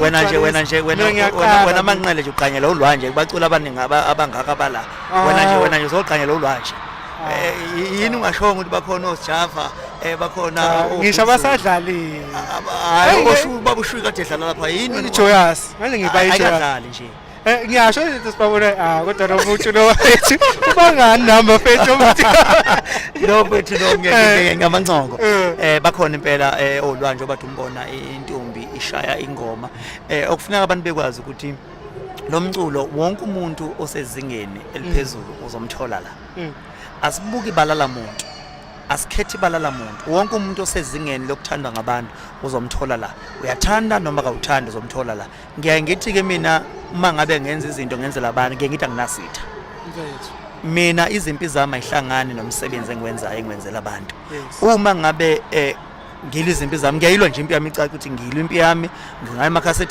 wena manqele nje uqanyela uLwah nje bacula abaningi abangaka bala. Wena nje uzoqanyela uLwah nje. Yini ungashonga ukuthi bakhona osijava bakhona ngisho abasadlali hayi babushuyi kade edlala lapha yini Joyous manje ayikadlali nje ngiyasho ukuthi sibabona kodwa nomuntu lo wethu ubangani namba mfethu lo mfethu lo ngeke ngamancongo bakhona impela oLwah nje obathi umbona intombi ishaya ingoma okufuneka abantu bekwazi ukuthi lo mculo wonke umuntu osezingeni eliphezulu uzomthola la asibuki ibalala muntu asikhethi ibalala muntu wonke umuntu osezingeni lokuthandwa ngabantu uzomthola la uyathanda noma awuthandi uzomthola la ngiyaye ngithi ke mina uma ngabe ngenza izinto ngenzela abantu ngiye ngithi anginasitha mina izimpi zami ayihlangani nomsebenzi engwenzela abantu uma ngabe ngilizimpi zami ngiyayilwa nje impi yami icaca ukuthi ngiyilwa impi yami ngingaya emakhasethini